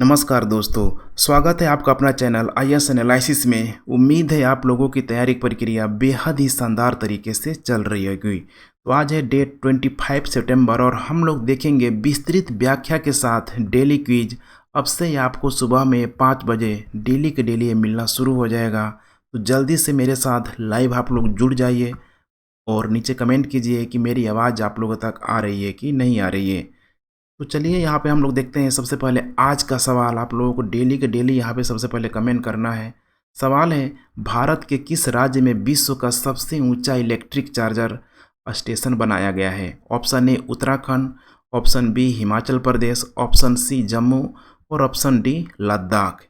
नमस्कार दोस्तों, स्वागत है आपका अपना चैनल आईएएस एनालिसिस में। उम्मीद है आप लोगों की तैयारी प्रक्रिया बेहद ही शानदार तरीके से चल रही होगी। तो आज है डेट 25 सितंबर और हम लोग देखेंगे विस्तृत व्याख्या के साथ डेली क्विज। अब से ही आपको सुबह में 5 बजे डेली के डेली मिलना शुरू हो जाएगा। तो जल्दी से मेरे साथ लाइव आप लोग जुड़ जाइए और नीचे कमेंट कीजिए कि मेरी आवाज़ आप लोगों तक आ रही है कि नहीं आ रही है। तो चलिए यहाँ पे हम लोग देखते हैं। सबसे पहले आज का सवाल आप लोगों को डेली के डेली यहाँ पे सबसे पहले कमेंट करना है। सवाल है, भारत के किस राज्य में विश्व का सबसे ऊंचा इलेक्ट्रिक चार्जर स्टेशन बनाया गया है? Option a Uttarakhand, option b Himachal Pradesh, option c Jammu और ऑप्शन डी लद्दाख।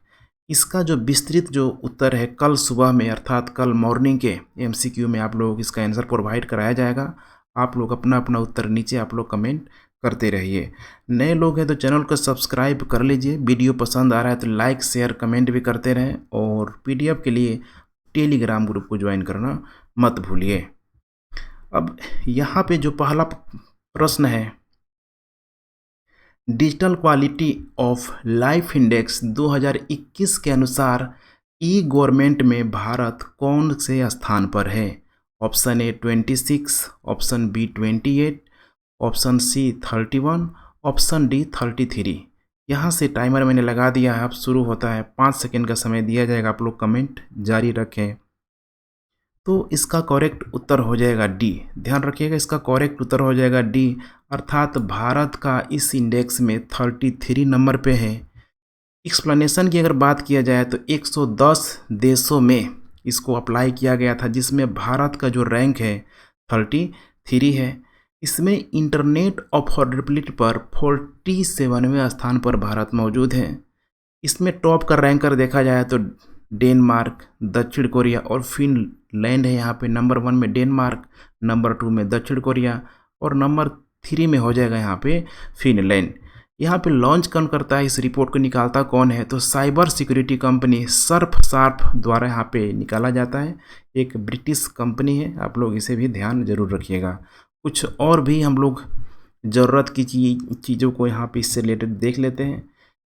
इसका जो विस्तृत जो उत्तर है कल सुबह में अर्थात कल मॉर्निंग के एमसीक्यू में आप लोग इसका आंसर प्रोवाइड कराया जाएगा। आप लोग अपना अपना उत्तर नीचे आप लोग कमेंट करते रहिए। नए लोग हैं तो चैनल को सब्सक्राइब कर लीजिए। वीडियो पसंद आ रहा है तो लाइक शेयर कमेंट भी करते रहें और पीडीएफ के लिए टेलीग्राम ग्रुप को ज्वाइन करना मत भूलिए। अब यहाँ पे जो पहला प्रश्न है, digital quality of life index 2021 के अनुसार ई गवर्नमेंट में भारत कौन से स्थान पर है? Option a 26, option b 28, option c 31, option d 33। यहाँ से टाइमर मैंने लगा दिया है, अब शुरू होता है। 5 सेकेंड का समय दिया जाएगा, आप लोग कमेंट जारी रखें। तो इसका करेक्ट उत्तर हो जाएगा डी। ध्यान रखिएगा, इसका करेक्ट उत्तर हो जाएगा डी, अर्थात भारत का इस इंडेक्स में 33 नंबर पे है। एक्सप्लेनेशन की अगर बात किया जाए तो 110 देशों में इसको अप्लाई किया गया था, जिसमें भारत का जो रैंक है 33 है। इसमें इंटरनेट अफोर्डेबिलिटी पर 47वें स्थान पर भारत मौजूद है। इसमें टॉप का रैंकर देखा जाए तो डेनमार्क, दक्षिण कोरिया और फिनलैंड है। यहाँ पे नंबर 1 में डेनमार्क, नंबर 2 में दक्षिण कोरिया और नंबर 3 में हो जाएगा यहाँ पे फिनलैंड। यहाँ पे लॉन्च कौन करता है, इस रिपोर्ट को निकालता कौन है? तो साइबर सिक्योरिटी कंपनी सर्फ द्वारा यहाँ पे निकाला जाता है। एक ब्रिटिश कंपनी है, आप लोग इसे भी ध्यान जरूर रखिएगा। कुछ और भी हम लोग ज़रूरत की चीज़ों को यहाँ पे इससे रिलेटेड देख लेते हैं।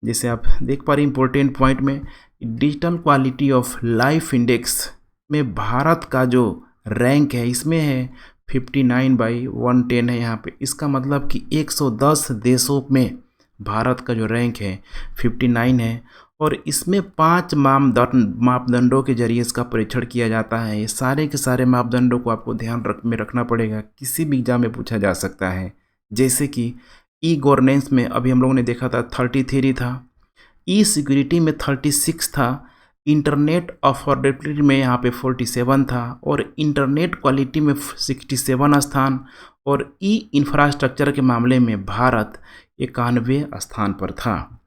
जैसे आप देख पा रहे हैं इंपॉर्टेंट पॉइंट में, digital quality of life index में भारत का जो रैंक है इसमें है 59/110 है यहाँ पे। इसका मतलब कि 110 देशों में भारत का जो रैंक है 59 है और इसमें 5 मापदंडों के जरिए इसका परीक्षण किया जाता है। ये सारे के सारे मापदंडों को आपको ध्यान में रखना पड़ेगा, किसी भी एग्जाम में पूछा जा सकता है। जैसे कि ई गवर्नेंस में अभी हम लोगों ने देखा था 33 था, ई सिक्योरिटी में 36 था, इंटरनेट अफोर्डेबिलिटी में यहाँ पे 47 था और इंटरनेट क्वालिटी में 67 स्थान और ई इंफ्रास्ट्रक्चर के मामले में भारत 91 स्थान पर था।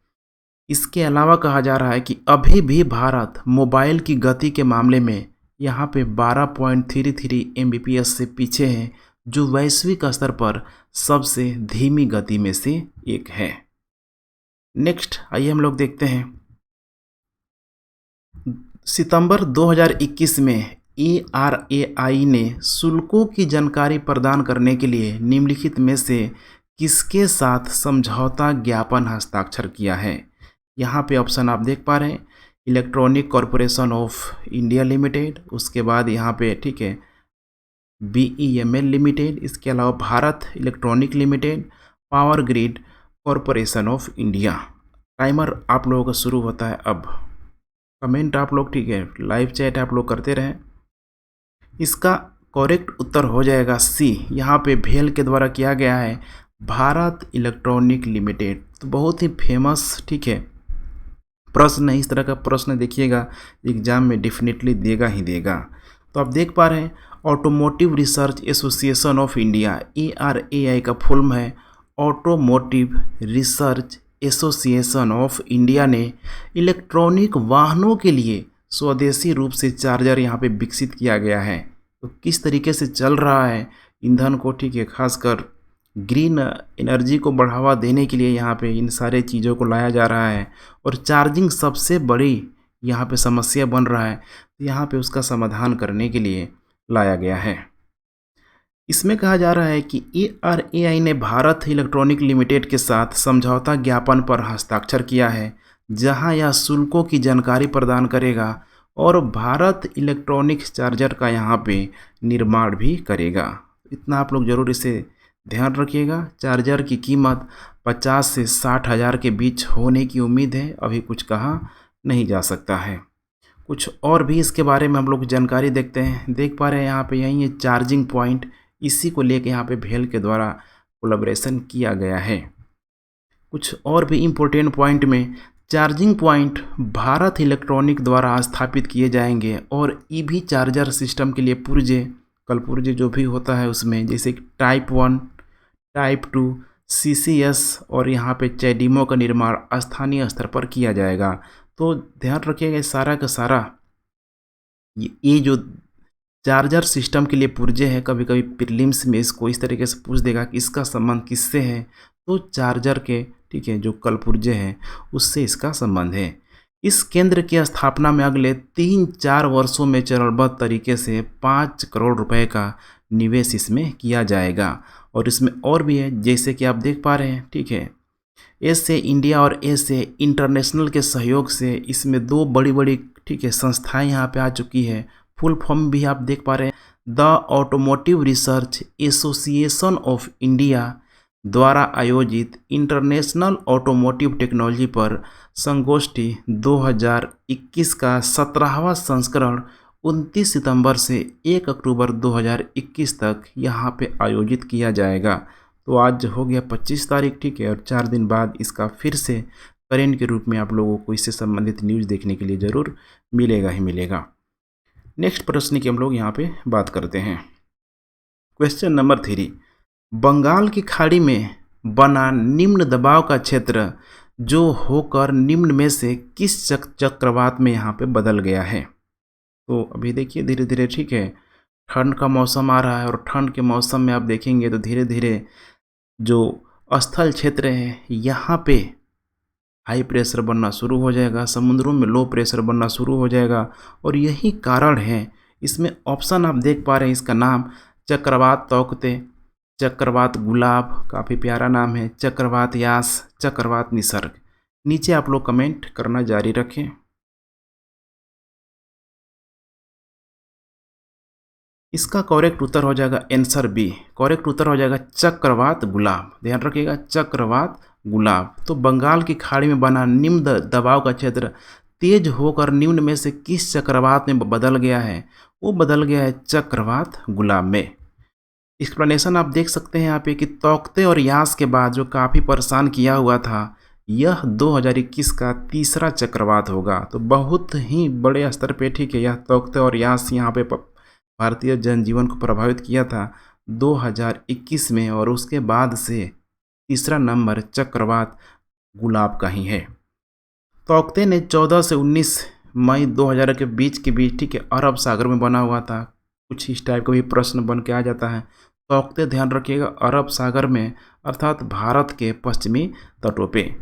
इसके अलावा कहा जा रहा है कि अभी भी भारत मोबाइल की गति के मामले में यहाँ पे 12.33 Mbps से पीछे है, जो वैश्विक स्तर पर सबसे धीमी गति में से एक है। नेक्स्ट आइए हम लोग देखते हैं, सितंबर 2021 में ARAI ने शुल्कों की जानकारी प्रदान करने के लिए निम्नलिखित में से किसके साथ समझौता ज्ञापन हस्ताक्षर किया है? यहाँ पे ऑप्शन आप देख पा रहे हैं, electronic corporation of India limited, उसके बाद यहाँ पे ठीक है BEML लिमिटेड, इसके अलावा Bharat electronic limited, power grid corporation of India. Timer आप लोगों का शुरू होता है अब। कमेंट आप लोग ठीक है, लाइव चैट आप लोग करते रहें। इसका करेक्ट उत्तर हो जाएगा सी, यहाँ पे भेल के द्वारा किया गया है, भारत इलेक्ट्रॉनिक लिमिटेड। तो बहुत ही फेमस ठीक है प्रश्न है, इस तरह का प्रश्न देखिएगा एग्जाम में डेफिनेटली देगा ही देगा। तो आप देख पा रहे हैं, automotive research association of India ARAI का फुल है automotive research association of India ने इलेक्ट्रॉनिक वाहनों के लिए स्वदेशी रूप से चार्जर यहाँ पे विकसित किया गया है। तो किस तरीके से चल रहा है ईंधन को ठीक है, खासकर ग्रीन एनर्जी को बढ़ावा देने के लिए यहाँ पे इन सारे चीज़ों को लाया जा रहा है और चार्जिंग सबसे बड़ी यहाँ पे समस्या बन रहा है, तो यहाँ पे उसका समाधान करने के लिए लाया गया है। इसमें कहा जा रहा है कि ARAI ने भारत इलेक्ट्रॉनिक लिमिटेड के साथ समझौता ज्ञापन पर हस्ताक्षर किया है जहां यह शुल्कों की जानकारी प्रदान करेगा और भारत इलेक्ट्रॉनिक्स चार्जर का यहाँ पे निर्माण भी करेगा। इतना आप लोग ज़रूर इसे ध्यान रखिएगा। चार्जर की कीमत 50 से 60 हज़ार के बीच होने की उम्मीद है, अभी कुछ कहा नहीं जा सकता है। कुछ और भी इसके बारे में हम लोग जानकारी देखते हैं। देख पा रहे हैं यहाँ पे यही है चार्जिंग पॉइंट, इसी को लेके यहाँ पे भेल के द्वारा कोलैबोरेशन किया गया है। कुछ और भी इम्पोर्टेंट पॉइंट में, चार्जिंग पॉइंट भारत इलेक्ट्रॉनिक द्वारा स्थापित किए जाएंगे और ईवी चार्जर सिस्टम के लिए पुर्जे, कल पुर्जे जो भी होता है उसमें, जैसे टाइप 1, टाइप 2, CCS और यहाँ पे चैडिमो का निर्माण स्थानीय स्तर पर किया जाएगा। तो ध्यान रखिएगा सारा का सारा ये जो चार्जर सिस्टम के लिए पुर्जे हैं, कभी कभी प्रीलिम्स में इसको इस तरीके से पूछ देगा कि इसका संबंध किससे है, तो चार्जर के, ठीक है, जो कल पुर्जे हैं उससे इसका संबंध है। इस केंद्र की स्थापना में अगले 3-4 वर्षों में चरणबद्ध तरीके से 5 करोड़ रुपए का निवेश इसमें किया जाएगा। और इसमें और भी है, जैसे कि आप देख पा रहे हैं, ठीक है, ऐसे इंडिया और ऐसे इंटरनेशनल के सहयोग से इसमें 2 बड़ी बड़ी, ठीक है, संस्थाएं यहाँ पे आ चुकी है। फुल फॉर्म भी आप देख पा रहे हैं, the automotive research association of India द्वारा आयोजित इंटरनेशनल ऑटोमोटिव टेक्नोलॉजी पर संगोष्ठी 2021 का 17वां संस्करण 29 सितंबर से 1 अक्टूबर 2021 तक यहाँ पे आयोजित किया जाएगा। तो आज हो गया 25 तारीख, ठीक है, और 4 दिन बाद इसका फिर से करेंट के रूप में आप लोगों को इससे संबंधित न्यूज़ देखने के लिए ज़रूर मिलेगा ही मिलेगा। नेक्स्ट प्रश्न की हम लोग यहाँ पे बात करते हैं। क्वेश्चन नंबर 3, बंगाल की खाड़ी में बना निम्न दबाव का क्षेत्र जो होकर निम्न में से किस चक्रवात में यहाँ पे बदल गया है। तो अभी देखिए धीरे धीरे, ठीक है, ठंड का मौसम आ रहा है और ठंड के मौसम में आप देखेंगे तो धीरे धीरे जो स्थल क्षेत्र है यहाँ पे हाई प्रेशर बनना शुरू हो जाएगा, समुद्रों में लो प्रेशर बनना शुरू हो जाएगा। और यही कारण है, इसमें ऑप्शन आप देख पा रहे हैं, इसका नाम चक्रवात तौकते, चक्रवात गुलाब, काफ़ी प्यारा नाम है, चक्रवात यास, चक्रवात निसर्ग। नीचे आप लोग कमेंट करना जारी रखें। इसका करेक्ट उत्तर हो जाएगा आंसर बी, करेक्ट उत्तर हो जाएगा चक्रवात गुलाब। ध्यान रखिएगा, चक्रवात गुलाब। तो बंगाल की खाड़ी में बना निम्न दबाव का क्षेत्र तेज होकर निम्न में से किस चक्रवात में बदल गया है, वो बदल गया है चक्रवात गुलाब में। एक्सप्लेनेशन आप देख सकते हैं यहाँ पे कि तौकते और यास के बाद जो काफ़ी परेशान किया हुआ था, यह 2021 का तीसरा चक्रवात होगा। तो बहुत ही बड़े स्तर पे, ठीक है, यह तौकते और यास यहाँ पे भारतीय जनजीवन को प्रभावित किया था 2021 में, और उसके बाद से तीसरा नंबर चक्रवात गुलाब का ही है। तौकते ने 14 से 19 मई 2000 के बीच, ठीक है, अरब सागर में बना हुआ था। कुछ इस टाइप का भी प्रश्न बन के आ जाता है। तौकते, ध्यान रखिएगा, अरब सागर में, अर्थात भारत के पश्चिमी तटों पे।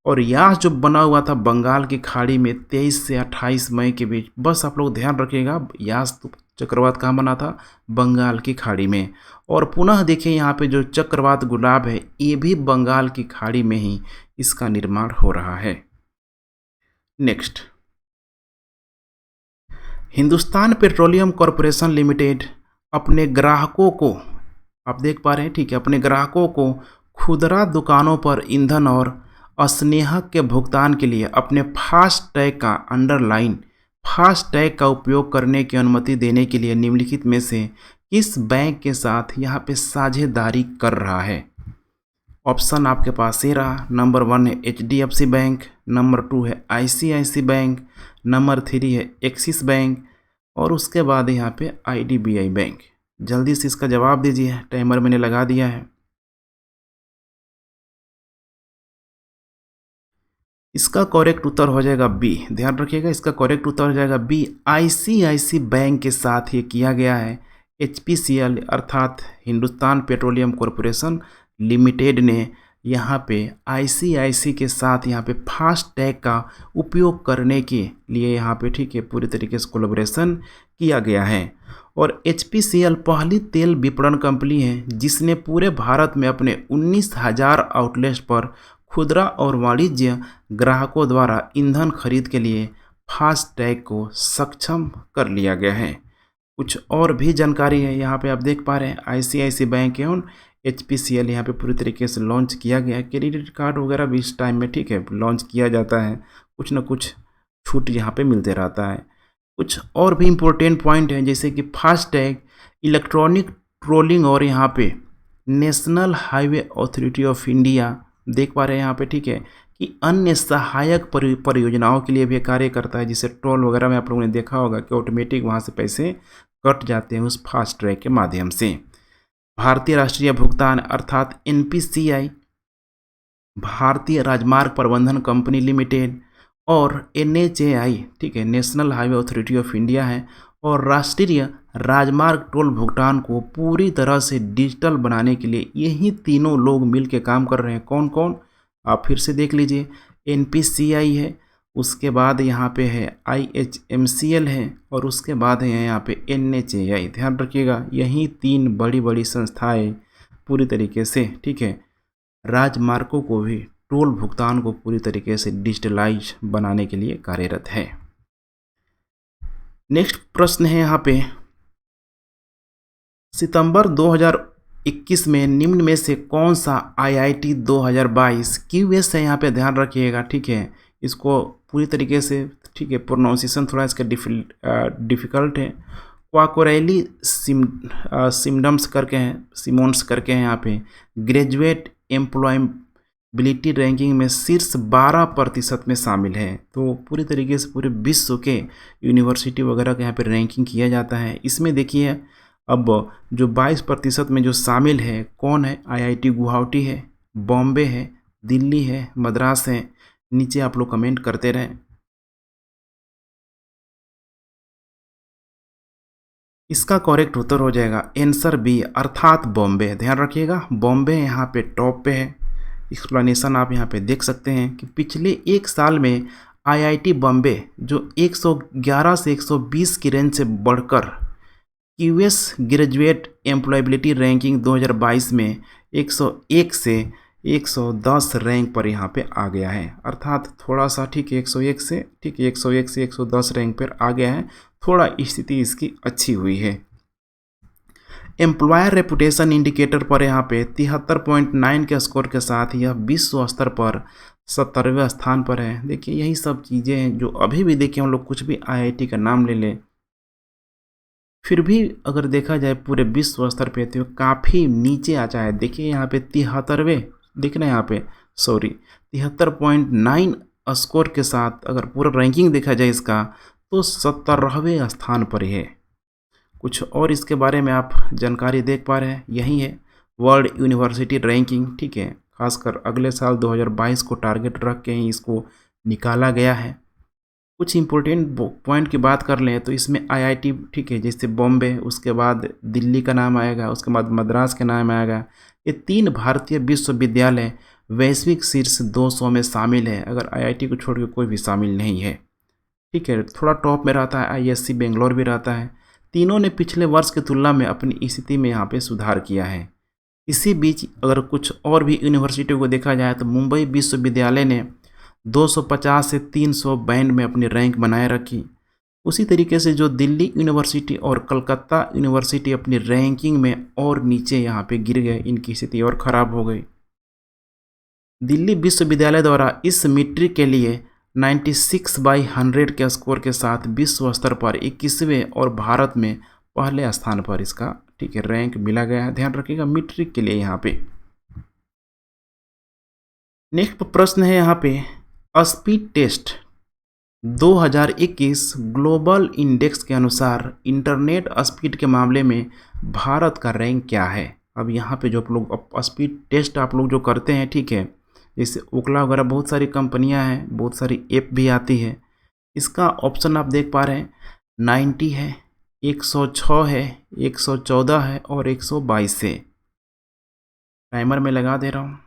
और यास जो बना हुआ था बंगाल की खाड़ी में 23 से 28 मई के बीच। बस आप लोग ध्यान रखिएगा, यास चक्रवात कहाँ बना था, बंगाल की खाड़ी में। और पुनः देखिए यहाँ पे जो चक्रवात गुलाब है, ये भी बंगाल की खाड़ी में ही इसका निर्माण हो रहा है। Next, Hindustan petroleum corporation limited अपने ग्राहकों को, आप देख पा रहे हैं, ठीक है, अपने ग्राहकों को खुदरा दुकानों पर ईंधन और स्नेहक के भुगतान के लिए अपने फास्ट टैग का, अंडरलाइन, फास्ट टैग का उपयोग करने की अनुमति देने के लिए निम्नलिखित में से किस बैंक के साथ यहाँ पे साझेदारी कर रहा है। ऑप्शन आपके पास ये रहा, नंबर 1 है HDFC बैंक, नंबर 2 है ICICI बैंक, नंबर 3 है एक्सिस बैंक, और उसके बाद यहाँ पे IDBI बैंक। जल्दी से इसका जवाब दीजिए, टाइमर मैंने लगा दिया है। इसका करेक्ट उत्तर हो जाएगा बी। ध्यान रखिएगा, इसका करेक्ट उत्तर हो जाएगा बी, ICICI बैंक के साथ ये किया गया है। HPCL अर्थात हिंदुस्तान पेट्रोलियम कॉरपोरेशन लिमिटेड ने यहाँ पे ICICI के साथ यहाँ पे फास्ट टैग का उपयोग करने के लिए यहाँ पे, ठीक है, पूरी तरीके से कोलैबोरेशन किया गया है। और HPCL पहली तेल विपणन कंपनी है जिसने पूरे भारत में अपने 19,000 आउटलेट्स पर खुदरा और वाणिज्य ग्राहकों द्वारा ईंधन खरीद के लिए फास्ट टैग को सक्षम कर लिया गया है। कुछ और भी जानकारी है यहाँ पे आप देख पा रहे हैं, आईसीआईसी बैंक एवं एचपीसीएल यहाँ पे पूरी तरीके से लॉन्च किया गया है। क्रेडिट कार्ड वगैरह भी इस टाइम में ठीक है लॉन्च किया जाता है, कुछ ना कुछ छूट यहाँ पे मिलते रहता है। कुछ और भी इम्पोर्टेंट पॉइंट हैं जैसे कि फास्ट टैग इलेक्ट्रॉनिक ट्रोलिंग और यहाँ पे national highway authority of India देख पा रहे हैं यहाँ पे ठीक है कि अन्य सहायक परियोजनाओं के लिए भी कार्य करता है, जिसे टोल वगैरह में आप लोगों ने देखा होगा कि ऑटोमेटिक वहाँ से पैसे कट जाते हैं उस फास्ट ट्रैग के माध्यम से। भारतीय राष्ट्रीय भुगतान अर्थात एनपीसीआई, भारतीय राजमार्ग प्रबंधन कंपनी लिमिटेड और एनएचएआई ठीक है national highway authority of India है, और राष्ट्रीय राजमार्ग टोल भुगतान को पूरी तरह से डिजिटल बनाने के लिए यही तीनों लोग मिलकर काम कर रहे हैं। कौन कौन आप फिर से देख लीजिए, एनपीसीआई है, उसके बाद यहाँ पे है आईएचएमसीएल है, और उसके बाद है यहाँ पे एनएचएआई। ध्यान रखिएगा यही तीन बड़ी बड़ी संस्थाएं पूरी तरीके से ठीक है राजमार्गों को भी टोल भुगतान को पूरी तरीके से डिजिटलाइज बनाने के लिए कार्यरत है। नेक्स्ट प्रश्न है यहाँ पे, सितंबर 2021 में निम्न में से कौन सा आईआईटी 2022 क्यूएस है, यहाँ पे ध्यान रखिएगा ठीक है, इसको पूरी तरीके से ठीक है प्रोनाउंसिएशन थोड़ा इसका डिफ़िकल्ट है। क्वाकोरेली सिमडम्स करके हैं, सिमोन्स करके हैं यहाँ पे, ग्रेजुएट एम्प्लॉयबिलिटी रैंकिंग में शीर्ष 12% में शामिल है। तो पूरी तरीके से पूरे विश्व के यूनिवर्सिटी वगैरह का यहाँ पे रैंकिंग किया जाता है। इसमें देखिए अब जो 22% में जो शामिल है कौन है, आईआईटी गुवाहाटी है, बॉम्बे है, दिल्ली है, मद्रास है। नीचे आप लोग कमेंट करते रहें। इसका करेक्ट उत्तर हो जाएगा आंसर बी अर्थात बॉम्बे। ध्यान रखिएगा बॉम्बे यहाँ पे टॉप पे है। एक्सप्लेनेशन आप यहाँ पे देख सकते हैं कि पिछले एक साल में आईआईटी बॉम्बे जो 111 से 120 की रेंज से बढ़कर क्यूएस ग्रेजुएट एम्प्लॉयबिलिटी रैंकिंग 2022 में 101 से 110 रैंक पर यहाँ पे आ गया है, अर्थात थोड़ा सा ठीक है 101 से 110 रैंक पर आ गया है, थोड़ा स्थिति इसकी अच्छी हुई है। एम्प्लॉयर रेपुटेशन इंडिकेटर पर यहाँ पे 73.9 के स्कोर के साथ यह विश्व स्तर पर 70वें स्थान पर है। देखिए यही सब चीज़ें हैं जो अभी भी देखिए हम लोग कुछ भी आईआईटी का नाम ले लें फिर भी अगर देखा जाए पूरे विश्व स्तर पे तो काफ़ी नीचे आ जाए। देखिए यहाँ पे 73वें दिख रहे हैं यहाँ पे 73.9 स्कोर के साथ अगर पूरा रैंकिंग देखा जाए इसका तो 70वें स्थान पर है। कुछ और इसके बारे में आप जानकारी देख पा रहे हैं, यही है वर्ल्ड यूनिवर्सिटी रैंकिंग ठीक है, खासकर अगले साल 2022 को टारगेट रख के ही इसको निकाला गया है। कुछ इंपॉर्टेंट पॉइंट की बात कर लें तो इसमें आईआईटी ठीक है जैसे बॉम्बे, उसके बाद दिल्ली का नाम आएगा, उसके बाद मद्रास का नाम आएगा। ये तीन भारतीय विश्वविद्यालय वैश्विक शीर्ष 200 में शामिल है, अगर आईआईटी को छोड़ के कोई भी शामिल नहीं है ठीक है। थोड़ा टॉप में रहता है आईएससी बेंगलोर भी रहता है। तीनों ने पिछले वर्ष की तुलना में अपनी स्थिति में यहाँ पे सुधार किया है। इसी बीच अगर कुछ और भी यूनिवर्सिटी को देखा जाए तो मुंबई विश्वविद्यालय ने 250 से 300 बैंड में अपनी रैंक बनाए रखी। उसी तरीके से जो दिल्ली यूनिवर्सिटी और कलकत्ता यूनिवर्सिटी अपनी रैंकिंग में और नीचे यहाँ पे गिर गए, इनकी स्थिति और ख़राब हो गई। दिल्ली विश्वविद्यालय द्वारा इस मीट्रिक के लिए 96/100 के स्कोर के साथ विश्व स्तर पर 21वें और भारत में पहले स्थान पर इसका ठीक है रैंक मिला गया है। ध्यान रखिएगा मीट्रिक के लिए यहाँ पे। नेक्स्ट प्रश्न है यहाँ पे, स्पीड टेस्ट 2021 ग्लोबल इंडेक्स के अनुसार इंटरनेट स्पीड के मामले में भारत का रैंक क्या है। अब यहाँ पे जो आप लोग स्पीड टेस्ट आप लोग जो करते हैं ठीक है, जैसे ओकला वगैरह बहुत सारी कंपनियां हैं, बहुत सारी ऐप भी आती है। इसका ऑप्शन आप देख पा रहे हैं 90 है, 106 है, 114 है और 122 है। टाइमर में लगा दे रहा हूँ।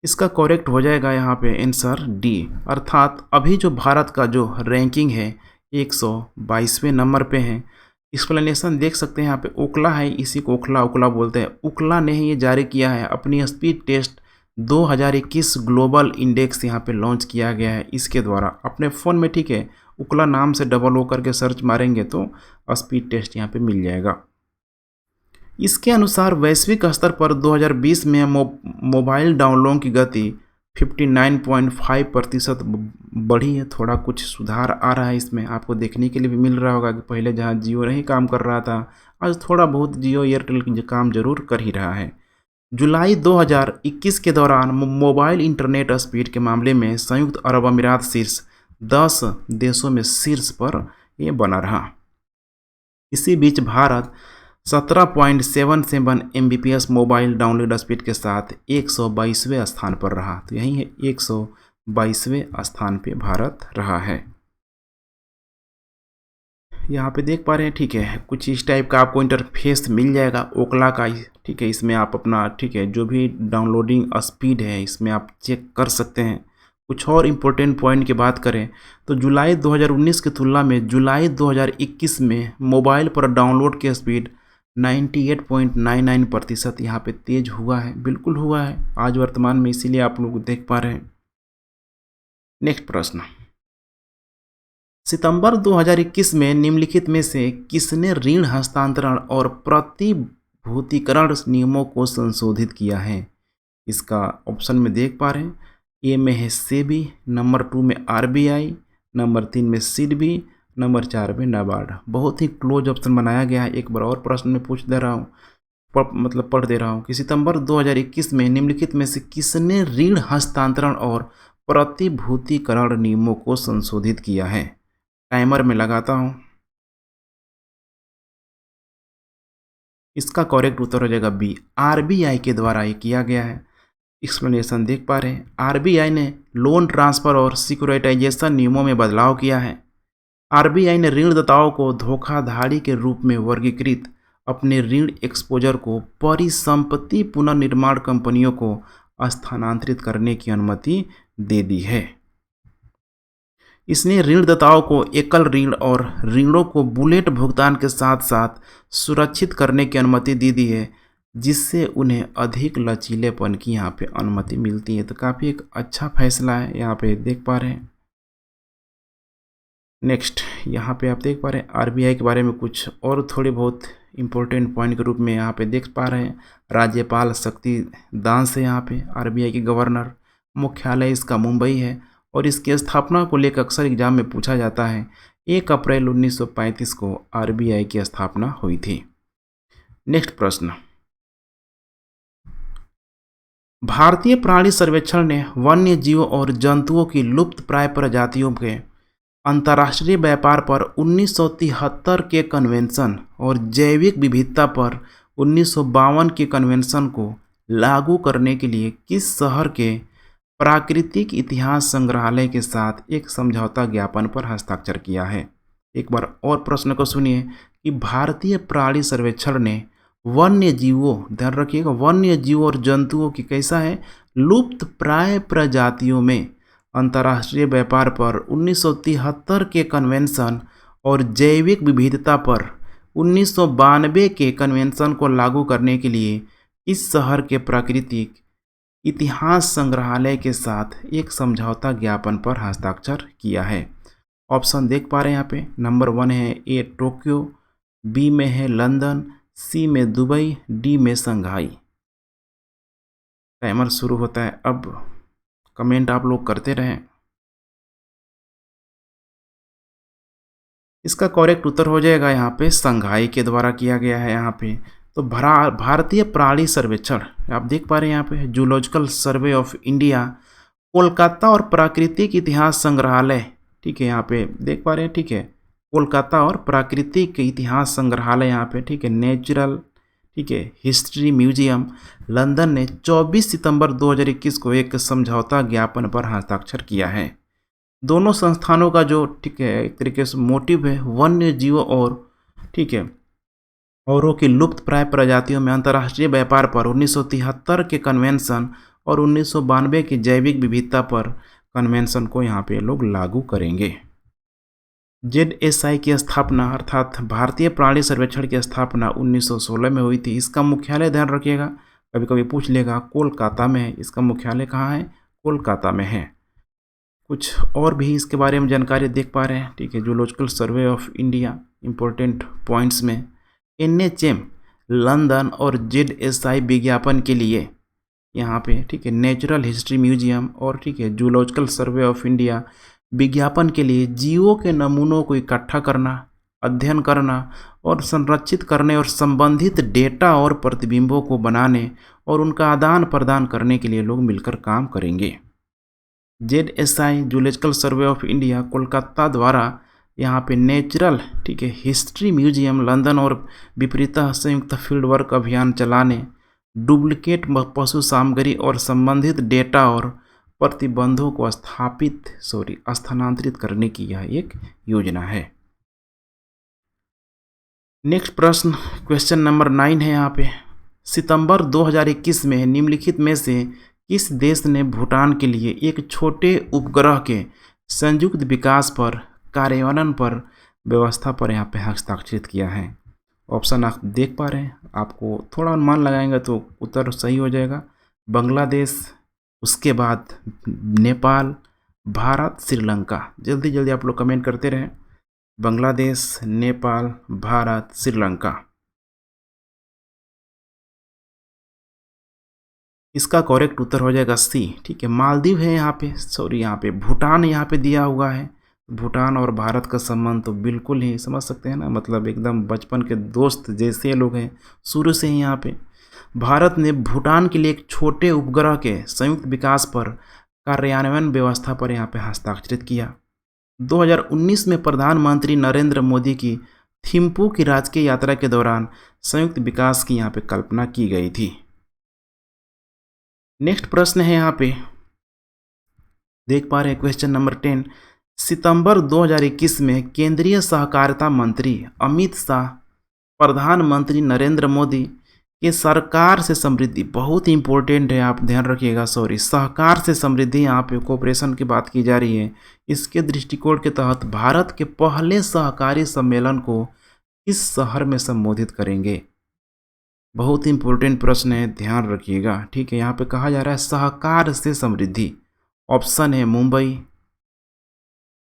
इसका करेक्ट हो जाएगा यहाँ पे आंसर डी, अर्थात अभी जो भारत का जो रैंकिंग है 122वें नंबर पे है। एक्सप्लेनेशन देख सकते हैं यहाँ पे, ओखला है, इसी को ओखला ओखला बोलते हैं। ओखला ने ये जारी किया है अपनी स्पीड टेस्ट 2021 ग्लोबल इंडेक्स यहाँ पे लॉन्च किया गया है इसके द्वारा अपने फ़ोन में, ठीक है। ओखला नाम से डबल ओ करके सर्च मारेंगे तो स्पीड टेस्ट यहाँ पे मिल जाएगा। इसके अनुसार वैश्विक स्तर पर 2020 में मोबाइल डाउनलोड की गति 59.5% बढ़ी है। थोड़ा कुछ सुधार आ रहा है इसमें, आपको देखने के लिए भी मिल रहा होगा कि पहले जहां जियो नहीं काम कर रहा था, आज थोड़ा बहुत जियो एयरटेल काम जरूर कर ही रहा है। जुलाई 2021 के दौरान मोबाइल इंटरनेट स्पीड के मामले में संयुक्त अरब अमीरात शीर्ष 10 देशों में शीर्ष पर ये बना रहा। इसी बीच Bharat 17.77 Mbps mobile download speed के साथ 122वें स्थान पर रहा। तो यही है, 122वें स्थान पे भारत रहा है। यहाँ पे देख पा रहे हैं, ठीक है, कुछ इस टाइप का आपको इंटरफेस मिल जाएगा ओखला का, ठीक है। इसमें आप अपना, ठीक है, जो भी डाउनलोडिंग स्पीड है इसमें आप चेक कर सकते हैं। कुछ और इम्पोर्टेंट पॉइंट की बात करें तो जुलाई 2019 की तुलना में जुलाई 2021 में मोबाइल पर डाउनलोड की स्पीड 98.99% यहाँ पे तेज हुआ है, बिल्कुल हुआ है आज वर्तमान में, इसीलिए आप लोग देख पा रहे हैं। नेक्स्ट प्रश्न, सितंबर 2021 में निम्नलिखित में से किसने ऋण हस्तांतरण और प्रतिभूतिकरण नियमों को संशोधित किया है? इसका ऑप्शन में देख पा रहे हैं, ए में है सेबी, नंबर 2 में आरबीआई, नंबर 3 में सिडबी, नंबर 4 में नाबार्ड। बहुत ही क्लोज ऑप्शन बनाया गया है। एक बार और प्रश्न में पूछ दे रहा हूँ, पढ़ दे रहा हूँ कि सितंबर 2021 में निम्नलिखित में से किसने ऋण हस्तांतरण और प्रतिभूतिकरण नियमों को संशोधित किया है? टाइमर में लगाता हूँ। इसका करेक्ट उत्तर हो जाएगा बी, आरबीआई के द्वारा ये किया गया है। एक्सप्लेनेशन देख पा रहे हैं, आरबीआई ने लोन ट्रांसफर और सिक्योरिटाइजेशन नियमों में बदलाव किया है। आरबीआई ने ऋणदाताओं को धोखाधड़ी के रूप में वर्गीकृत अपने ऋण एक्सपोजर को परिसंपत्ति पुनर्निर्माण कंपनियों को स्थानांतरित करने की अनुमति दे दी है। इसने ऋणदाताओं को एकल ऋण और ऋणों को बुलेट भुगतान के साथ साथ सुरक्षित करने की अनुमति दे दी है, जिससे उन्हें अधिक लचीलेपन की यहाँ पे अनुमति मिलती है। तो काफ़ी एक अच्छा फैसला है, यहाँ पे देख पा रहे हैं। नेक्स्ट, यहाँ पे आप देख पा रहे हैं आरबीआई के बारे में कुछ और थोड़े बहुत इम्पोर्टेंट पॉइंट के रूप में यहाँ पे देख पा रहे हैं। राज्यपाल शक्तिदान से यहाँ पे आरबीआई के गवर्नर, मुख्यालय इसका मुंबई है और इसकी स्थापना को लेकर अक्सर एग्जाम में पूछा जाता है। 1 अप्रैल 1935 को आरबीआई की स्थापना हुई थी। नेक्स्ट प्रश्न, भारतीय प्राणी सर्वेक्षण ने वन्य जीवों और जंतुओं की लुप्त प्राय प्रजातियों के अंतर्राष्ट्रीय व्यापार पर 1973 के कन्वेंशन और जैविक विविधता पर 1952 के कन्वेंशन को लागू करने के लिए किस शहर के प्राकृतिक इतिहास संग्रहालय के साथ एक समझौता ज्ञापन पर हस्ताक्षर किया है? एक बार और प्रश्न को सुनिए कि भारतीय प्राणी सर्वेक्षण ने वन्य जीवों, ध्यान रखिएगा, वन्य जीवों और जंतुओं की कैसा है, लुप्त प्राय प्रजातियों में अंतर्राष्ट्रीय व्यापार पर 1973 के कन्वेंशन और जैविक विविधता पर 1992 के कन्वेंशन को लागू करने के लिए इस शहर के प्राकृतिक इतिहास संग्रहालय के साथ एक समझौता ज्ञापन पर हस्ताक्षर किया है। ऑप्शन देख पा रहे हैं यहाँ पे, नंबर 1 है ए टोक्यो, बी में है लंदन, सी में दुबई, डी में शंघाई। टाइमर शुरू होता है, अब कमेंट आप लोग करते रहें। इसका करेक्ट उत्तर हो जाएगा यहाँ पे शंघाई के द्वारा किया गया है। यहाँ पे तो भारतीय प्राणी सर्वेक्षण आप देख पा रहे हैं यहाँ पे, zoological survey of India, Kolkata और प्राकृतिक इतिहास संग्रहालय, ठीक है, यहाँ पे देख पा रहे हैं, ठीक है, कोलकाता और प्राकृतिक इतिहास संग्रहालय यहाँ पे, ठीक है, नेचुरल, ठीक है, हिस्ट्री म्यूजियम लंदन ने 24 सितंबर 2021 को एक समझौता ज्ञापन पर हस्ताक्षर किया है। दोनों संस्थानों का जो, ठीक है, एक तरीके से मोटिव है वन्य जीवों और, ठीक है, औरों की लुप्त प्राय प्रजातियों में अंतर्राष्ट्रीय व्यापार पर 1973 के कन्वेंशन और 1992 की जैविक विविधता पर कन्वेंशन को यहाँ पे लोग लागू करेंगे। जेडएसआई की स्थापना अर्थात भारतीय प्राणी सर्वेक्षण की स्थापना 1916 में हुई थी। इसका मुख्यालय ध्यान रखिएगा, कभी कभी पूछ लेगा, कोलकाता में है। इसका मुख्यालय कहाँ है? कोलकाता में है। कुछ और भी इसके बारे में जानकारी देख पा रहे हैं, ठीक है। Zoological survey of India important points में एनएचएम लंदन और जेडएसआई विज्ञापन के लिए यहाँ पे, ठीक है, नेचुरल हिस्ट्री म्यूजियम और, ठीक है, जूलॉजिकल सर्वे ऑफ इंडिया विज्ञापन के लिए जीवों के नमूनों को इकट्ठा करना, अध्ययन करना और संरक्षित करने और संबंधित डेटा और प्रतिबिंबों को बनाने और उनका आदान प्रदान करने के लिए लोग मिलकर काम करेंगे। ZSI zoological survey of India Kolkata द्वारा यहाँ पे नेचुरल, ठीक है, हिस्ट्री म्यूजियम लंदन और विपरीतः संयुक्त फील्ड वर्क अभियान चलाने, डुप्लीकेट पशु सामग्री और संबंधित डेटा और प्रतिबंधों को स्थानांतरित करने की यह एक योजना है। नेक्स्ट प्रश्न क्वेश्चन नंबर 9 है यहाँ पे। सितंबर 2021 में निम्नलिखित में से किस देश ने भूटान के लिए एक छोटे उपग्रह के संयुक्त विकास पर कार्यान्वयन पर व्यवस्था पर यहाँ पे हस्ताक्षरित किया है? ऑप्शन आप देख पा रहे हैं, आपको थोड़ा अनुमान लगाएंगे तो उत्तर सही हो जाएगा। बांग्लादेश, उसके बाद नेपाल, भारत, श्रीलंका। जल्दी जल्दी आप लोग कमेंट करते रहें। बांग्लादेश, नेपाल, भारत, श्रीलंका। इसका करेक्ट उत्तर हो जाएगा सी, ठीक है। मालदीव है यहाँ पे, सॉरी यहाँ पे भूटान यहाँ पे दिया हुआ है। भूटान और भारत का संबंध तो बिल्कुल ही समझ सकते हैं ना, मतलब एकदम बचपन के दोस्त जैसे लोग हैं शुरू से ही। यहाँ पे भारत ने भूटान के लिए एक छोटे उपग्रह के संयुक्त विकास पर कार्यान्वयन व्यवस्था पर यहाँ पे हस्ताक्षरित किया। 2019 में प्रधानमंत्री नरेंद्र मोदी की थिम्पू की राजकीय यात्रा के दौरान संयुक्त विकास की यहाँ पे कल्पना की गई थी। नेक्स्ट प्रश्न है यहाँ पे, देख पा रहे हैं क्वेश्चन नंबर 10। सितंबर 2021 में केंद्रीय सहकारिता मंत्री अमित शाह प्रधानमंत्री नरेंद्र मोदी के सरकार से समृद्धि, बहुत इंपॉर्टेंट है, आप ध्यान रखिएगा, सॉरी, सहकार से समृद्धि, यहाँ पे कोऑपरेशन की बात की जा रही है। इसके दृष्टिकोण के तहत भारत के पहले सहकारी सम्मेलन को किस शहर में संबोधित करेंगे? बहुत इंपॉर्टेंट प्रश्न है, ध्यान रखिएगा, ठीक है। यहाँ पे कहा जा रहा है सहकार से समृद्धि। ऑप्शन है मुंबई,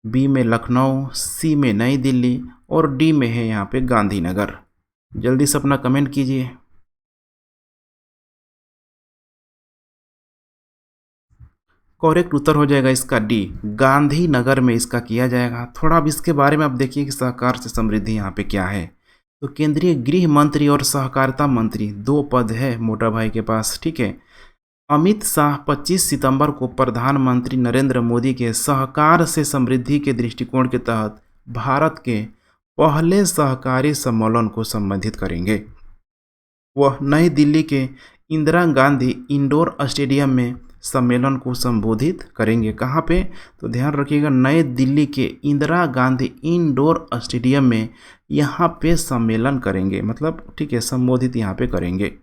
बी में लखनऊ, सी में नई दिल्ली और डी में है यहाँ पे गांधीनगर। जल्दी से अपना कमेंट कीजिए। करेक्ट उत्तर हो जाएगा इसका डी, गांधीनगर में इसका किया जाएगा। थोड़ा अब इसके बारे में आप देखिए कि सहकार से समृद्धि यहाँ पे क्या है। तो केंद्रीय गृह मंत्री और सहकारिता मंत्री, 2 पद है मोटा भाई के पास, ठीक है। अमित शाह 25 सितंबर को प्रधानमंत्री नरेंद्र मोदी के सहकार से समृद्धि के दृष्टिकोण के तहत भारत के पहले सहकारी सम्मेलन को संबोधित करेंगे। वह नई दिल्ली के इंदिरा गांधी इंडोर स्टेडियम में सम्मेलन को संबोधित करेंगे। कहाँ पे? तो ध्यान रखिएगा, नई दिल्ली के इंदिरा गांधी इंडोर स्टेडियम में यहाँ पे सम्मेलन करेंगे, मतलब ठीक है, संबोधित यहाँ पे करेंगे।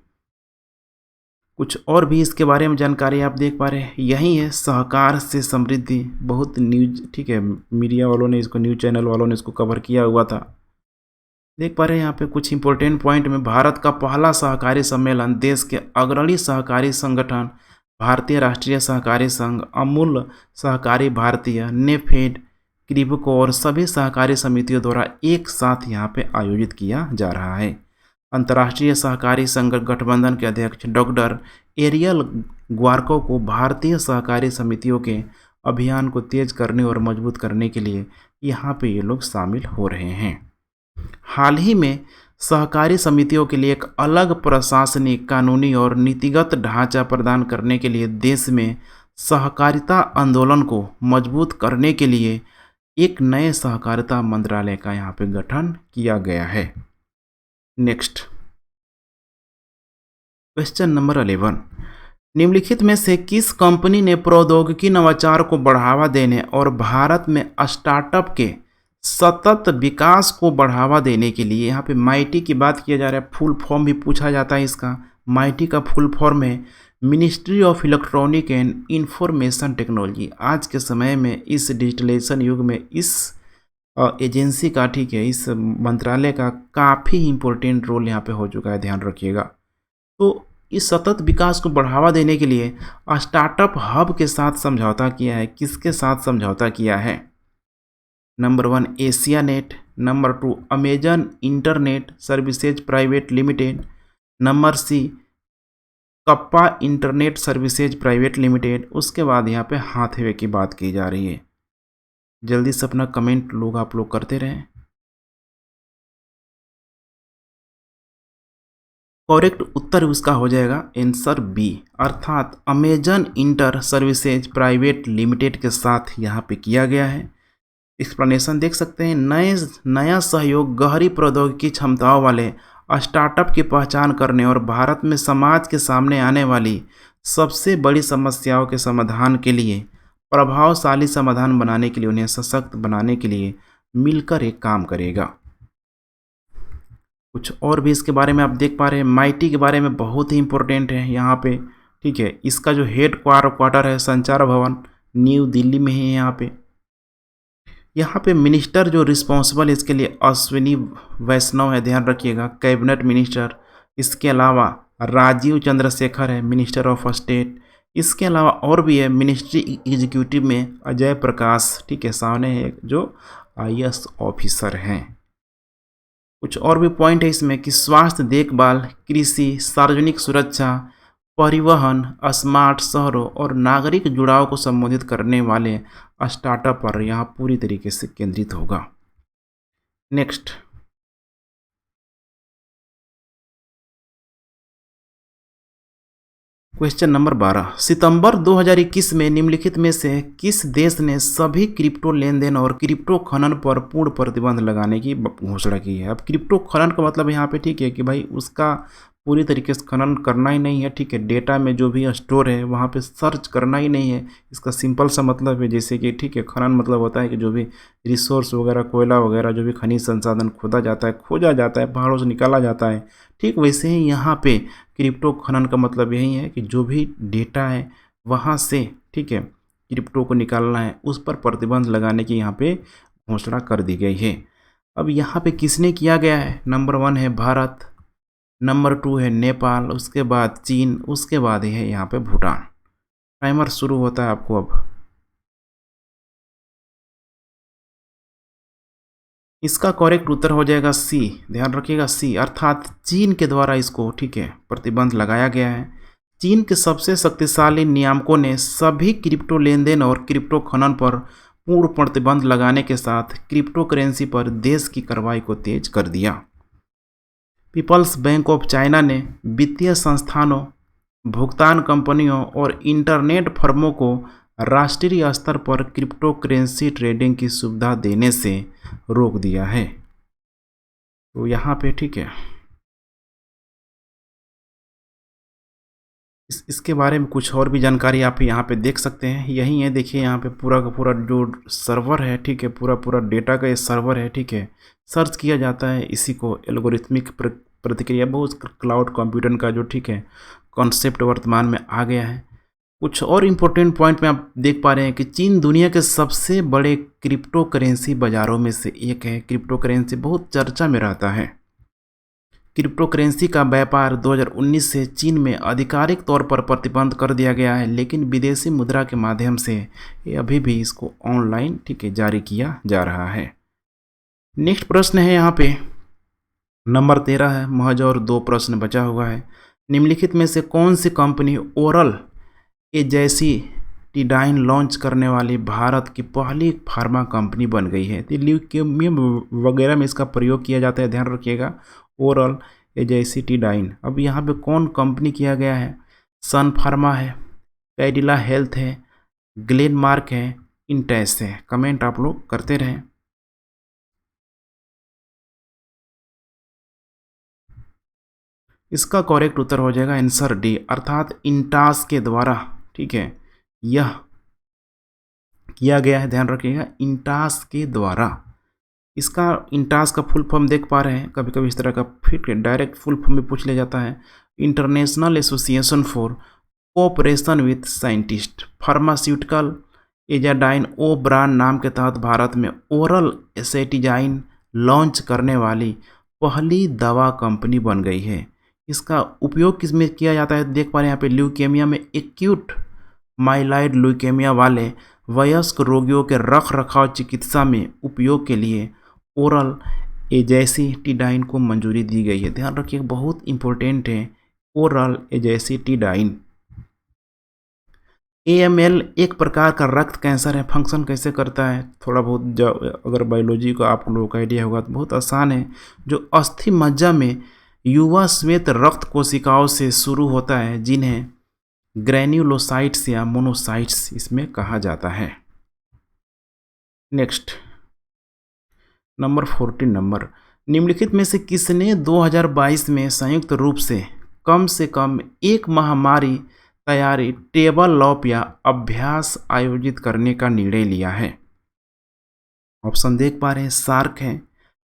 कुछ और भी इसके बारे में जानकारी आप देख पा रहे हैं, यही है सहकार से समृद्धि। बहुत न्यूज, ठीक है, मीडिया वालों ने इसको, न्यूज चैनल वालों ने इसको कवर किया हुआ था। देख पा रहे हैं यहाँ पे कुछ इंपॉर्टेंट पॉइंट में, भारत का पहला सहकारी सम्मेलन देश के अग्रणी सहकारी संगठन भारतीय राष्ट्रीय सहकारी संघ, अमूल सहकारी भारतीय, नेफेड, क्रिबको और सभी सहकारी समितियों द्वारा एक साथ यहाँ पे आयोजित किया जा रहा है। अंतर्राष्ट्रीय सहकारी संघ गठबंधन के अध्यक्ष डॉक्टर एरियल ग्वारको को भारतीय सहकारी समितियों के अभियान को तेज करने और मजबूत करने के लिए यहाँ पे ये लोग शामिल हो रहे हैं। हाल ही में सहकारी समितियों के लिए एक अलग प्रशासनिक, कानूनी और नीतिगत ढांचा प्रदान करने के लिए देश में सहकारिता आंदोलन को मजबूत करने के लिए एक नए सहकारिता मंत्रालय का यहाँ पे गठन किया गया है। नेक्स्ट क्वेश्चन नंबर 11, निम्नलिखित में से किस कंपनी ने प्रौद्योगिकी नवाचार को बढ़ावा देने और भारत में स्टार्टअप के सतत विकास को बढ़ावा देने के लिए, यहाँ पे माइटी की बात किया जा रहा है, फुल फॉर्म भी पूछा जाता है इसका। माइटी का फुल फॉर्म है ministry of electronic and information technology. आज के समय में इस डिजिटलाइजेशन युग में इस एजेंसी का, ठीक है, इस मंत्रालय का काफ़ी इम्पोर्टेंट रोल यहाँ पे हो चुका है, ध्यान रखिएगा। तो इस सतत विकास को बढ़ावा देने के लिए स्टार्टअप हब के साथ समझौता किया है। किसके साथ समझौता किया है? Number 1 Asianet, number 2 Amazon Internet Services Private Limited, number c Kappa Internet Services Private Limited. उसके बाद यहाँ पे हाथवे की बात की जा रही है। जल्दी से अपना कमेंट आप लोग करते रहें। करेक्ट उत्तर उसका हो जाएगा आंसर बी, अर्थात Amazon inter services Private limited के साथ यहाँ पे किया गया है। एक्सप्लेनेशन देख सकते हैं। नया सहयोग गहरी प्रौद्योगिकी क्षमताओं वाले स्टार्टअप की पहचान करने और भारत में समाज के सामने आने वाली सबसे बड़ी समस्याओं के समाधान के लिए प्रभावशाली समाधान बनाने के लिए, उन्हें सशक्त बनाने के लिए मिलकर एक काम करेगा। कुछ और भी इसके बारे में आप देख पा रहे हैं। माइटी के बारे में बहुत ही इंपॉर्टेंट है यहाँ पे, ठीक है। इसका जो हेड क्वार्टर है संचार भवन न्यू दिल्ली में है। यहाँ पे मिनिस्टर जो रिस्पॉन्सिबल इसके लिए अश्विनी वैष्णव है, ध्यान रखिएगा, कैबिनेट मिनिस्टर। इसके अलावा राजीव चंद्रशेखर है, मिनिस्टर ऑफ स्टेट। इसके अलावा और भी है मिनिस्ट्री एग्जीक्यूटिव में अजय प्रकाश, ठीक है, सामने है जो IAS ऑफिसर हैं। कुछ और भी पॉइंट है इसमें कि स्वास्थ्य देखभाल, कृषि, सार्वजनिक सुरक्षा, परिवहन, स्मार्ट शहरों और नागरिक जुड़ाव को संबोधित करने वाले स्टार्टअप पर यहाँ पूरी तरीके से केंद्रित होगा। नेक्स्ट, क्वेश्चन नंबर 12, सितंबर 2021 में निम्नलिखित में से किस देश ने सभी क्रिप्टो लेनदेन और क्रिप्टो खनन पर पूर्ण प्रतिबंध लगाने की घोषणा की है? अब क्रिप्टो खनन का मतलब यहाँ पे, ठीक है, कि भाई उसका पूरी तरीके से खनन करना ही नहीं है, ठीक है। डेटा में जो भी स्टोर है वहाँ पे सर्च करना ही नहीं है। इसका सिंपल सा मतलब है, जैसे कि, ठीक है, खनन मतलब होता है कि जो भी रिसोर्स वगैरह, कोयला वगैरह, जो भी खनिज संसाधन खोजा जाता है, पहाड़ों से निकाला जाता है, ठीक वैसे ही यहाँ पे क्रिप्टो खनन का मतलब यही है कि जो भी डेटा है वहाँ से, ठीक है, क्रिप्टो को निकालना है, उस पर प्रतिबंध लगाने की यहाँ पे घोषणा कर दी गई है। अब यहाँ पे किसने किया गया है? नंबर 1 है भारत, नंबर 2 है नेपाल, उसके बाद चीन, उसके बाद है यहाँ पे भूटान। टाइमर शुरू होता है आपको अब। इसका करेक्ट उत्तर हो जाएगा सी, ध्यान रखिएगा सी, अर्थात चीन के द्वारा इसको, ठीक है, प्रतिबंध लगाया गया है। चीन के सबसे शक्तिशाली नियामकों ने सभी क्रिप्टो लेनदेन और क्रिप्टो खनन पर पूर्ण प्रतिबंध लगाने के साथ क्रिप्टो करेंसी पर देश की कार्रवाई को तेज कर दिया। पीपल्स बैंक ऑफ चाइना ने वित्तीय संस्थानों, भुगतान कंपनियों और इंटरनेट फर्मों को राष्ट्रीय स्तर पर क्रिप्टो करेंसी ट्रेडिंग की सुविधा देने से रोक दिया है। तो यहाँ पे, ठीक है, इसके बारे में कुछ और भी जानकारी आप यहाँ पे देख सकते हैं। यही है, देखिए यहाँ पे पूरा का पूरा जो सर्वर है, ठीक है, पूरा डेटा का ये सर्वर है, ठीक है। सर्च किया जाता है, इसी को एल्गोरिथमिक प्रतिक्रिया, बहुत क्लाउड कंप्यूटर का जो, ठीक है, कॉन्सेप्ट वर्तमान में आ गया है। कुछ और इम्पोर्टेंट पॉइंट में आप देख पा रहे हैं कि चीन दुनिया के सबसे बड़े क्रिप्टो करेंसी बाजारों में से एक है। क्रिप्टो करेंसी बहुत चर्चा में रहता है। क्रिप्टो करेंसी का व्यापार 2019 से चीन में आधिकारिक तौर पर प्रतिबंध कर दिया गया है, लेकिन विदेशी मुद्रा के माध्यम से ये अभी भी इसको ऑनलाइन, ठीक है, जारी किया जा रहा है। नेक्स्ट प्रश्न है यहाँ पे नंबर 13 है, महज और 2 प्रश्न बचा हुआ है। निम्नलिखित में से कौन सी कंपनी ओरल एजेसिटिडाइन लॉन्च करने वाली भारत की पहली फार्मा कंपनी बन गई है? तो ल्यूकेमिया वगैरह में इसका प्रयोग किया जाता है, ध्यान रखिएगा, ओरल एजेसिटिडाइन। अब यहाँ पे कौन कंपनी किया गया है? सन फार्मा है, कैडिला हेल्थ है, ग्लेनमार्क है, इंटेस है। कमेंट आप लोग करते रहें। इसका करेक्ट उत्तर हो जाएगा आंसर डी, अर्थात इंटास के द्वारा, ठीक है, यह किया गया है, ध्यान रखिएगा, इंटास के द्वारा। इसका इंटास का फुल फॉर्म देख पा रहे हैं, कभी कभी इस तरह का फिट डायरेक्ट फुल फॉर्म भी पूछ लिया जाता है। International association for cooperation with scientist pharmaceutical Azadine O brand नाम के तहत भारत में ओरल एसेटिजाइन लॉन्च करने वाली पहली दवा कंपनी बन गई है। इसका उपयोग किस में किया जाता है, देख पा रहे हैं यहाँ पे ल्यूकेमिया में एक्यूट माइलाइड ल्यूकेमिया वाले वयस्क रोगियों के रख रखाव चिकित्सा में उपयोग के लिए ओरल एजेसिटिडाइन को मंजूरी दी गई है। ध्यान रखिए, बहुत इंपॉर्टेंट है ओरल एजेसिटिडाइन। AML एक प्रकार का रक्त कैंसर है। फंक्शन कैसे करता है, थोड़ा बहुत अगर बायोलॉजी को आप लोगों को आइडिया होगा तो बहुत आसान है। जो अस्थि मज्जा में युवा श्वेत रक्त कोशिकाओं से शुरू होता है, जिन्हें ग्रैन्युलोसाइट्स या मोनोसाइट्स इसमें कहा जाता है। नेक्स्ट नंबर 14 निम्नलिखित में से किसने 2022 में संयुक्त रूप से कम एक महामारी तैयारी टेबल लॉप या अभ्यास आयोजित करने का निर्णय लिया है? ऑप्शन देख पा रहे हैं, सार्क है,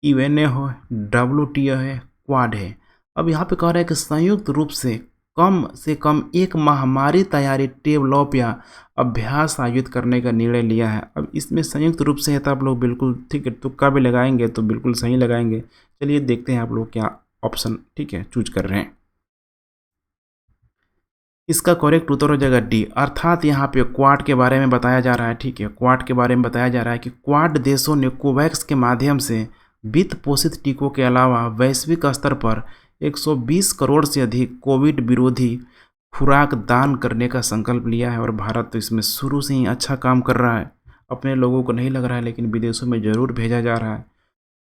UNA हो, WTO है, क्वाड है। अब यहाँ पे कह रहा है कि संयुक्त रूप से कम एक महामारी तैयारी टेबलॉप या अभ्यास आयोजित करने का निर्णय लिया है। अब इसमें संयुक्त रूप से है तो आप लोग बिल्कुल ठीक है, तुक्का भी लगाएंगे तो बिल्कुल सही लगाएंगे। चलिए देखते हैं आप लोग क्या ऑप्शन ठीक है चूज कर रहे हैं। इसका करेक्ट उत्तर हो जाएगा डी, अर्थात यहाँ पे क्वाड के बारे में बताया जा रहा है। ठीक है, क्वाड के बारे में बताया जा रहा है कि क्वाड देशों ने कोवैक्स के माध्यम से वित्त पोषित टीकों के अलावा वैश्विक स्तर पर 120 करोड़ से अधिक कोविड विरोधी खुराक दान करने का संकल्प लिया है। और भारत तो इसमें शुरू से ही अच्छा काम कर रहा है। अपने लोगों को नहीं लग रहा है, लेकिन विदेशों में ज़रूर भेजा जा रहा है।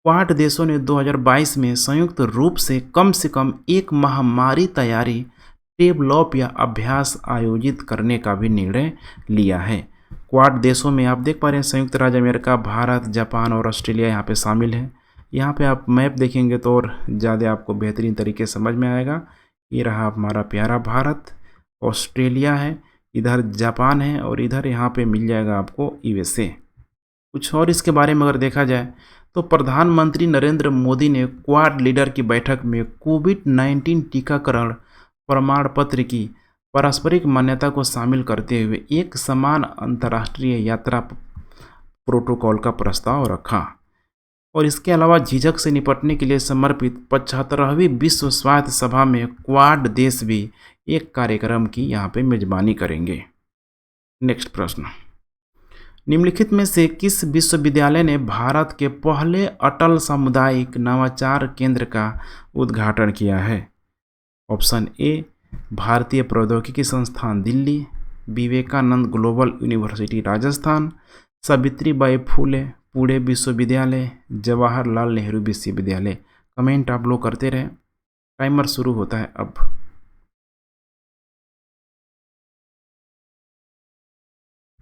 क्वाड देशों ने 2022 में संयुक्त रूप से कम एक महामारी तैयारी टेबलॉप या अभ्यास आयोजित करने का भी निर्णय लिया है। क्वाड देशों में आप देख पा रहे हैं संयुक्त राज्य अमेरिका, भारत, जापान और ऑस्ट्रेलिया यहाँ पे शामिल है। यहाँ पे आप मैप देखेंगे तो और ज़्यादा आपको बेहतरीन तरीके से समझ में आएगा। ये रहा हमारा प्यारा भारत, ऑस्ट्रेलिया है, इधर जापान है और इधर यहाँ पे मिल जाएगा आपको USA। कुछ और इसके बारे में अगर देखा जाए तो प्रधानमंत्री नरेंद्र मोदी ने क्वाड लीडर की बैठक में कोविड-19 टीकाकरण प्रमाण पत्र की पारस्परिक मान्यता को शामिल करते हुए एक समान अंतर्राष्ट्रीय यात्रा प्रोटोकॉल का प्रस्ताव रखा। और इसके अलावा झिझक से निपटने के लिए समर्पित 75वीं विश्व स्वास्थ्य सभा में क्वाड देश भी एक कार्यक्रम की यहाँ पे मेजबानी करेंगे। नेक्स्ट प्रश्न, निम्नलिखित में से किस विश्वविद्यालय ने भारत के पहले अटल सामुदायिक नवाचार केंद्र का उद्घाटन किया है? ऑप्शन ए, भारतीय प्रौद्योगिकी संस्थान दिल्ली, विवेकानंद ग्लोबल यूनिवर्सिटी राजस्थान, सावित्रीबाई फुले पुणे विश्वविद्यालय, जवाहरलाल नेहरू विश्वविद्यालय। कमेंट आप लोग करते रहें, टाइमर शुरू होता है अब।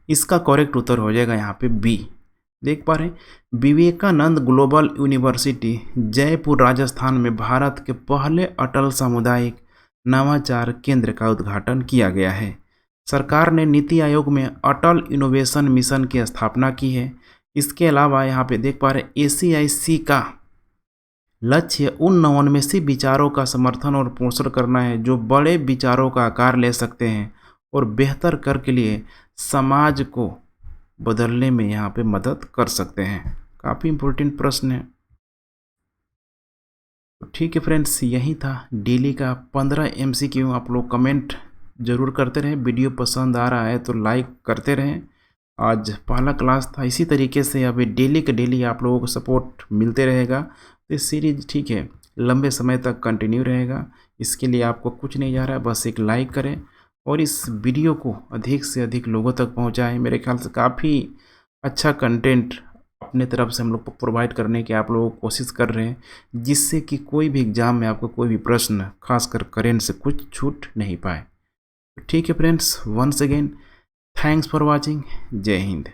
इसका करेक्ट उत्तर हो जाएगा यहाँ पे बी। देख पा रहे हैं, विवेकानंद ग्लोबल यूनिवर्सिटी जयपुर राजस्थान में भारत के पहले अटल सामुदायिक नवाचार केंद्र का उद्घाटन किया गया है। सरकार ने नीति आयोग में अटल इनोवेशन मिशन की स्थापना की है। इसके अलावा यहाँ पे देख पा रहे हैं, ACIC का लक्ष्य उन नवोन्मेषी विचारों का समर्थन और पोषण करना है जो बड़े विचारों का आकार ले सकते हैं और बेहतर कर के लिए समाज को बदलने में यहाँ पे मदद कर सकते हैं। काफ़ी इम्पोर्टेंट प्रश्न है। तो ठीक है फ्रेंड्स, यही था डेली का 15 MCQ। आप लोग कमेंट जरूर करते रहें। वीडियो पसंद आ रहा है तो लाइक करते रहें। आज पहला क्लास था, इसी तरीके से अभी डेली के डेली आप लोगों को सपोर्ट मिलते रहेगा। तो इस सीरीज ठीक है लंबे समय तक कंटिन्यू रहेगा। इसके लिए आपको कुछ नहीं जा रहा है, बस एक लाइक करें और इस वीडियो को अधिक से अधिक लोगों तक पहुंचाएं। मेरे ख्याल से काफ़ी अच्छा कंटेंट अपने तरफ से हम लोग प्रोवाइड करने की आप लोग कोशिश कर रहे हैं, जिससे कि कोई भी एग्जाम में आपको कोई भी प्रश्न खासकर करेंट से कुछ छूट नहीं पाए। ठीक है friends, once again thanks for watching. जय हिंद।